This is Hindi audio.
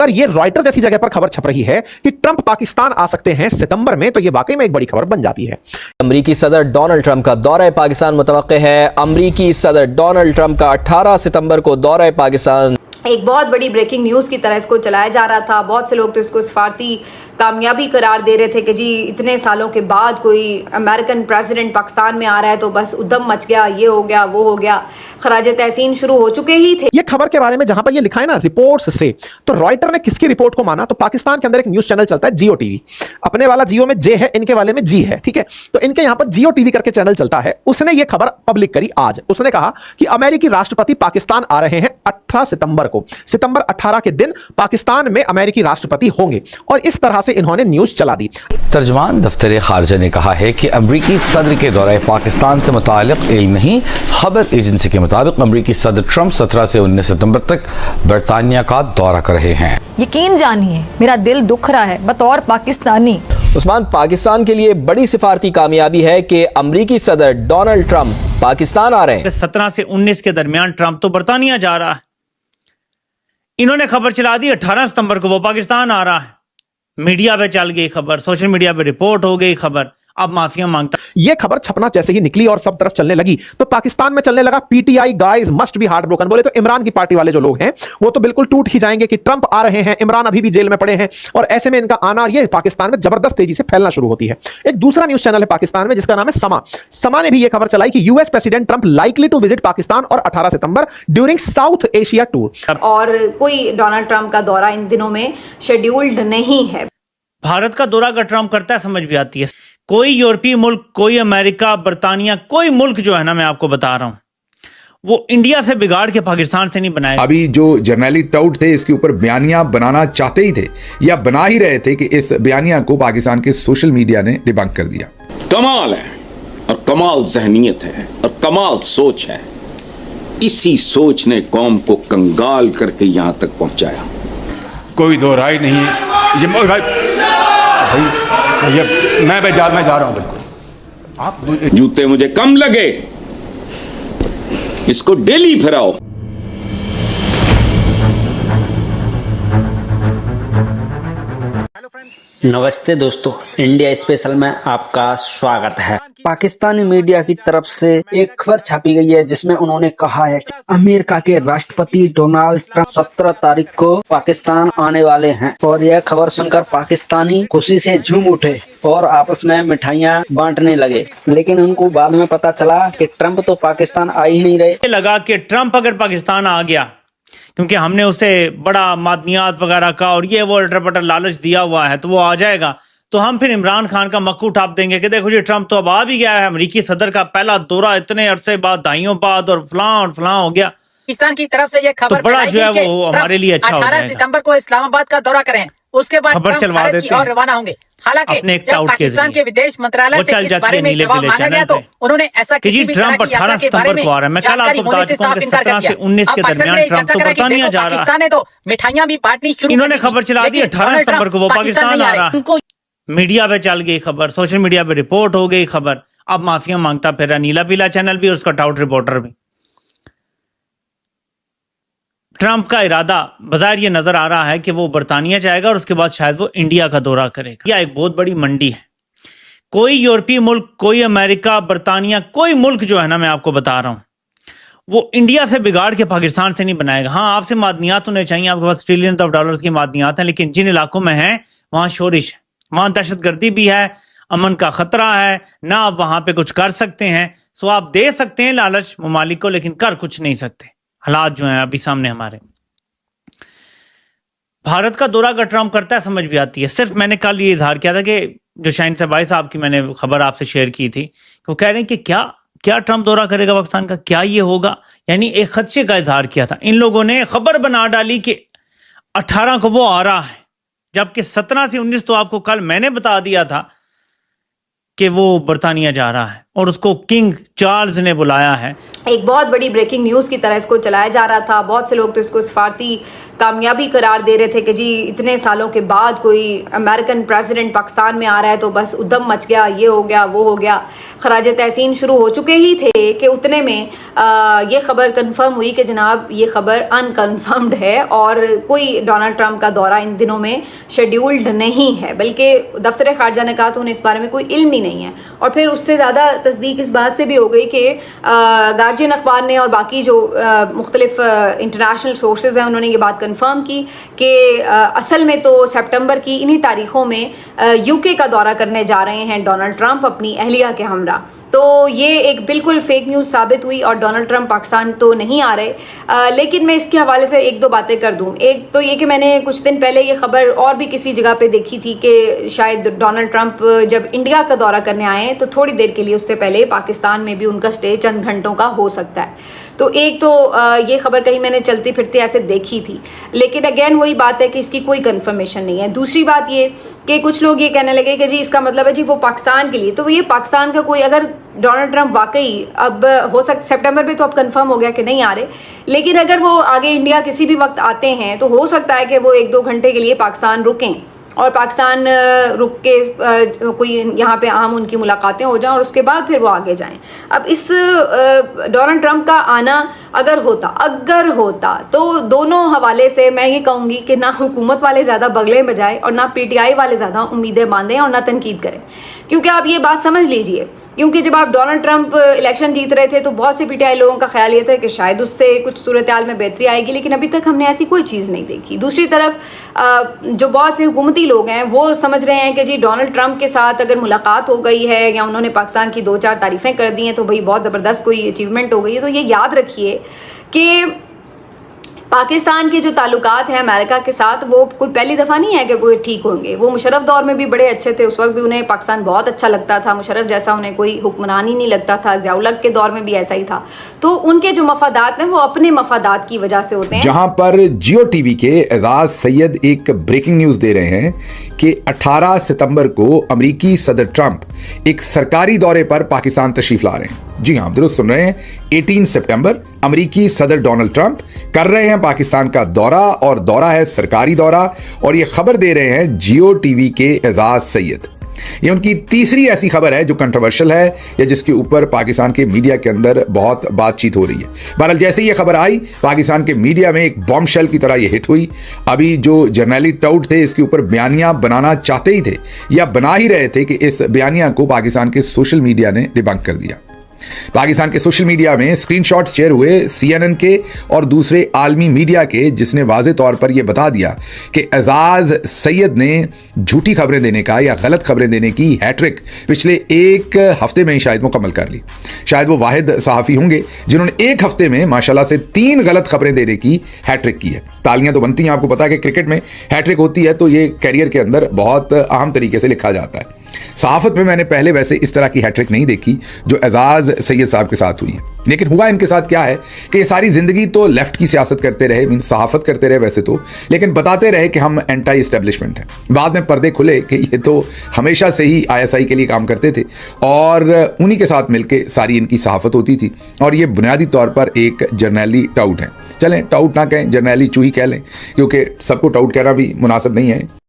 पर ये रॉयटर जैसी जगह पर खबर छप रही है कि ट्रंप पाकिस्तान आ सकते हैं सितंबर में, तो ये वाकई में एक बड़ी खबर बन जाती है। अमरीकी सदर डोनाल्ड ट्रंप का दौरा पाकिस्तान मुतवक्के है। अमरीकी सदर डोनाल्ड ट्रंप का 18 सितंबर को दौरा पाकिस्तान। एक बहुत बड़ी ब्रेकिंग न्यूज़ की तरह इसको चलाया जा रहा था। बहुत से लोग तो इसको सफारती कामयाबी करार दे रहे थे कि जी इतने सालों के बाद कोई अमेरिकन प्रेसिडेंट पाकिस्तान में आ रहा है तो बस उद्यम मच गया, ये हो गया, वो हो गया। खराज तहसीन शुरू हो चुके ही थे। ये खबर के बारे में जहां पर ये लिखा है ना रिपोर्ट्स से, तो रॉयटर ने किसकी रिपोर्ट को माना? तो पाकिस्तान के अंदर एक न्यूज चैनल चलता है जियो टीवी। अपने वाला जियो में जे है, इनके वाले में जी है, ठीक है। तो इनके यहां पर जियो टीवी करके चैनल चलता है, उसने ये खबर पब्लिक करी आज। उसने कहा कि अमेरिकी राष्ट्रपति पाकिस्तान आ रहे हैं 18 सितंबर को। सितंबर 18 के दिन पाकिस्तान में अमेरिकी राष्ट्रपति होंगे, और इस तरह से इन्होंने न्यूज चला दी। तर्जमान दफ्तर खारजा ने कहा है कि अमरीकी सदर के दौरे पाकिस्तान से मुताल्लिक इल्म नहीं। खबर एजेंसी के मुताबिक अमरीकी सदर ट्रंप 17 से 19 सितंबर तक बरतानिया का दौरा कर रहे हैं। यकीन जानिए मेरा दिल दुख रहा है बतौर पाकिस्तानी। उस्मान, पाकिस्तान के लिए बड़ी सिफारती कामयाबी है कि अमरीकी सदर डोनाल्ड ट्रंप पाकिस्तान आ रहे हैं। 17 से 19 के दरमियान ट्रंप तो बरतानिया जा रहा है। इन्होंने खबर चला दी 18 सितंबर को वो पाकिस्तान आ रहा है। मीडिया पे चल गई खबर, सोशल मीडिया पे रिपोर्ट हो गई खबर। अब माफिया मांगता। ये खबर छपना जैसे ही निकली और सब तरफ चलने लगी, तो पाकिस्तान में चलने लगा PTI guys must be heart broken. बोले तो इमरान की पार्टी वाले जो लोग हैं वो तो बिल्कुल टूट ही जाएंगे कि ट्रंप आ रहे हैं, इमरान अभी भी जेल में पड़े हैं, और ऐसे में इनका आना ये पाकिस्तान में जबरदस्त तेजी से फैलना शुरू होती है। एक दूसरा न्यूज चैनल है पाकिस्तान में जिसका नाम है समा ने भी ये खबर चलाई कि US president Trump likely to visit Pakistan और 18 सितंबर ड्यूरिंग साउथ एशिया टूर। और कोई डोनाल्ड ट्रंप का दौरा इन दिनों में शेड्यूल्ड नहीं है। भारत का दौरा अगर ट्रंप करता है समझ भी आती है। कोई यूरोपीय मुल्क, कोई अमेरिका, बर्तानिया, कोई मुल्क जो है ना, मैं आपको बता रहा हूं, वो इंडिया से बिगाड़ के पाकिस्तान से नहीं बनाएगा। अभी जो जर्नैली टाउट थे इसके ऊपर बयानिया बनाना चाहते ही थे या बना ही रहे थे कि इस बयानिया को पाकिस्तान के सोशल मीडिया ने डिबंक कर दिया। कमाल है और कमाल जहनीत है और कमाल सोच है। इसी सोच ने कौम को कंगाल करके यहां तक पहुंचाया। कोई दो राय नहीं है। ये मैं जा रहा हूं। बिल्कुल आप जूते मुझे कम लगे, इसको डेली फिराओ। नमस्ते दोस्तों, इंडिया स्पेशल में आपका स्वागत है। पाकिस्तानी मीडिया की तरफ से एक खबर छापी गई है जिसमें उन्होंने कहा है कि अमेरिका के राष्ट्रपति डोनाल्ड ट्रंप 17 तारीख को पाकिस्तान आने वाले हैं। और यह खबर सुनकर पाकिस्तानी खुशी से झूम उठे और आपस में मिठाइयाँ बांटने लगे। लेकिन उनको बाद में पता चला कि ट्रंप तो पाकिस्तान आ ही नहीं रहे। लगा कि ट्रंप अगर पाकिस्तान आ गया, क्योंकि हमने उसे बड़ा मादनियात वगैरह का और ये वो अल्टर-पटर लालच दिया हुआ है, तो वो आ जाएगा, तो हम फिर इमरान खान का मक्कू उठाप देंगे कि देखो जी ट्रंप तो अब आ भी गया है। अमेरिकी सदर का पहला दौरा इतने अरसे बाद, दहाइयों बाद, और फलां हो गया। पाकिस्तान की तरफ से ये खबर तो बड़ा जो है वो हमारे लिए अच्छा हो जाएगा। 18 सितंबर को इस्लामाबाद का दौरा करें, उसके बाद खबर चलवा देते हैं और रवाना होंगे। हालांकि जब पाकिस्तान के विदेश मंत्रालय से इस बारे में जवाब मांगा गया तो उन्होंने ऐसा किसी भी तरह की यात्रा के बारे में जानकारी होने से साफ इनकार कर दिया। 19 के दरमियान ट्रंप तो बरतानिया जा रहा है। पाकिस्तान है तो मिठाइयां भी बांटनी शुरू। इन्होंने खबर चला दी 18 सितंबर को वो पाकिस्तान आ रहा है। मीडिया पे चल गई खबर, सोशल मीडिया पे रिपोर्ट हो गई खबर। अब माफिया मांगता फिर नीला पीला चैनल भी और उसका टाउट रिपोर्टर भी। ट्रंप का इरादा बाजार ये नजर आ रहा है कि वो बरतानिया जाएगा और उसके बाद शायद वो इंडिया का दौरा करेगा। यह एक बहुत बड़ी मंडी है। कोई यूरोपीय मुल्क, कोई अमेरिका, बरतानिया, कोई मुल्क जो है ना, मैं आपको बता रहा हूं, वो इंडिया से बिगाड़ के पाकिस्तान से नहीं बनाएगा। हाँ, आपसे मादनियात होने चाहिए, आपके पास ट्रिलियन ऑफ डॉलर्स की मादनियात हैं, लेकिन जिन इलाकों में हैं वहां शोरिश है, वहां दहशतगर्दी भी है, अमन का खतरा है ना, आप वहां पे कुछ कर सकते हैं। सो आप दे सकते हैं लालच ममालिक को, लेकिन कर कुछ नहीं सकते। हालात जो हैं अभी सामने हमारे। भारत का दौरा अगर ट्रंप करता है समझ भी आती है। सिर्फ मैंने कल ये इजहार किया था कि जो शाहीन सबाई साहब की मैंने खबर आपसे शेयर की थी, वो कह रहे हैं कि क्या ट्रंप दौरा करेगा पाकिस्तान का, क्या ये होगा, यानी एक खदशे का इजहार किया था। इन लोगों ने खबर बना डाली कि 18 को वो आ रहा है, जबकि 17 से 19 तो आपको कल मैंने बता दिया था कि वो बरतानिया जा रहा है। और उसको किंग चार्ल्स ने बुलाया है। एक बहुत बड़ी ब्रेकिंग न्यूज़ की तरह इसको चलाया जा रहा था। बहुत से लोग तो इसको सफारती कामयाबी करार दे रहे थे कि जी इतने सालों के बाद कोई अमेरिकन प्रेसिडेंट पाकिस्तान में आ रहा है तो बस उद्यम मच गया, ये हो गया, वो हो गया। खराज तहसीन शुरू हो चुके ही थे कि उतने में ये खबर कंफर्म हुई कि जनाब ये खबर अनकन्फर्म्ड है और कोई डोनाल्ड ट्रंप का दौरा इन दिनों में शेड्यूल्ड नहीं है, बल्कि दफ्तर खारजा ने कहा तो उन्हें इस बारे में कोई इल्म ही नहीं है। और फिर उससे ज़्यादा तस्दीक इस बात से भी हो गई कि गार्जियन अखबार ने और बाकी जो मुख्तलिफ इंटरनेशनल सोर्सेज हैं उन्होंने ये बात कंफर्म की कि असल में तो सितंबर की इन्हीं तारीखों में यूके का दौरा करने जा रहे हैं डोनाल्ड ट्रंप अपनी अहलिया के हमरा। तो ये एक बिल्कुल फेक न्यूज़ साबित हुई और डोनाल्ड ट्रंप पाकिस्तान तो नहीं आ रहे। लेकिन मैं इसके हवाले से एक दो बातें कर दूं। एक तो ये कि मैंने कुछ दिन पहले ये खबर और भी किसी जगह पे देखी थी कि शायद डोनाल्ड ट्रंप जब इंडिया का दौरा करने आए तो थोड़ी देर के लिए उससे पहले पाकिस्तान में भी उनका स्टे चंद घंटों का हो सकता है। तो एक तो ये खबर कहीं मैंने चलती फिरती ऐसे देखी थी, लेकिन अगेन वही बात है कि इसकी कोई कंफर्मेशन नहीं है। दूसरी बात ये कि कुछ लोग ये कहने लगे कि जी इसका मतलब है जी वो पाकिस्तान के लिए, तो ये पाकिस्तान का कोई अगर डोनाल्ड ट्रंप वाकई अब हो सकता सितंबर में तो अब कंफर्म हो गया कि नहीं आ रहे, लेकिन अगर वो आगे इंडिया किसी भी वक्त आते हैं तो हो सकता है कि वो 1-2 घंटे के लिए पाकिस्तान रुकें और पाकिस्तान रुक के कोई यहाँ पे आम उनकी मुलाकातें हो जाएं और उसके बाद फिर वो आगे जाएं। अब इस डोनाल्ड ट्रंप का आना अगर होता तो दोनों हवाले से मैं ये कहूँगी कि ना हुकूमत वाले ज़्यादा बगले बजाएं और ना पीटीआई वाले ज़्यादा उम्मीदें बांधें और ना तनकीद करें, क्योंकि आप ये बात समझ लीजिए, क्योंकि जब आप डोनाल्ड ट्रंप इलेक्शन जीत रहे थे तो बहुत से पीटीआई लोगों का ख्याल ये था कि शायद उससे कुछ सूरत हाल में बेहतरी आएगी, लेकिन अभी तक हमने ऐसी कोई चीज़ नहीं देखी। दूसरी तरफ जो बहुत से हुकूमती लोग हैं वो समझ रहे हैं कि जी डोनाल्ड ट्रंप के साथ अगर मुलाकात हो गई है या उन्होंने पाकिस्तान की 2-4 तारीफ़ें कर दी हैं तो भाई बहुत ज़बरदस्त कोई अचीवमेंट हो गई है। तो ये याद रखिए कि पाकिस्तान के जो ताल्लुकात हैं अमेरिका के साथ वो कोई पहली दफ़ा नहीं है कि वो ठीक होंगे। वो मुशर्रफ दौर में भी बड़े अच्छे थे, उस वक्त भी उन्हें पाकिस्तान बहुत अच्छा लगता था, मुशर्रफ जैसा उन्हें कोई हुक्मरान ही नहीं लगता था। ज़िया-उल-हक के दौर में भी ऐसा ही था। तो उनके जो मफादात हैं वो अपने मफादात की वजह से होते हैं। जहां पर जियो टीवी के एजाज सैयद एक ब्रेकिंग न्यूज दे रहे हैं कि 18 सितंबर को अमेरिकी सदर ट्रंप एक सरकारी दौरे पर पाकिस्तान तशरीफ ला रहे हैं। जी हां, दुरुस्त सुन रहे हैं, 18 सितंबर अमेरिकी सदर डोनाल्ड ट्रंप कर रहे हैं पाकिस्तान का दौरा और दौरा है सरकारी दौरा, और ये खबर दे रहे हैं जियो टीवी के एजाज सैयद। ये उनकी तीसरी ऐसी खबर है जो कंट्रोवर्शियल है या जिसके ऊपर पाकिस्तान के मीडिया के अंदर बहुत बातचीत हो रही है। बहरहाल जैसे ये खबर आई पाकिस्तान के मीडिया में एक बॉम्ब शेल की तरह ये हिट हुई। अभी जो जर्नैली टाउट थे इसके ऊपर बयानिया बनाना चाहते ही थे या बना ही रहे थे कि इस बयानिया को पाकिस्तान के सोशल मीडिया ने डिबंक कर दिया। पाकिस्तान के सोशल मीडिया में स्क्रीनशॉट्स शेयर हुए CNN के और दूसरे आलमी मीडिया के, जिसने वाज़े तौर पर यह बता दिया कि एजाज सैयद ने झूठी खबरें देने का या गलत खबरें देने की हैट्रिक पिछले एक हफ्ते में ही शायद मुकम्मल कर ली। शायद वो वाहिद सहाफ़ी होंगे जिन्होंने एक हफ्ते में माशाल्लाह से 3 गलत खबरें देने की हैट्रिक की है। तालियां तो बनती हैं, आपको पता है कि क्रिकेट में हैट्रिक होती है तो ये कैरियर के अंदर बहुत अहम तरीके से लिखा जाता है। सहाफत में मैंने पहले वैसे इस तरह की हैट्रिक नहीं देखी जो एजाज सैयद साहब के साथ हुई है, लेकिन हुआ इनके साथ क्या है कि ये सारी जिंदगी तो लेफ्ट की सियासत करते रहे, मीन सहाफत करते रहे वैसे तो, लेकिन बताते रहे कि हम एंटी एस्टेब्लिशमेंट हैं। बाद में पर्दे खुले कि ये तो हमेशा से ही ISI के लिए काम करते थे और उन्हीं के साथ मिलकर सारी इनकी सहाफत होती थी और ये बुनियादी तौर पर एक जर्नैली टाउट है। चलें टाउट ना कहें, जर्नैली चूही कह लें, क्योंकि सबको टाउट कहना भी मुनासिब नहीं है।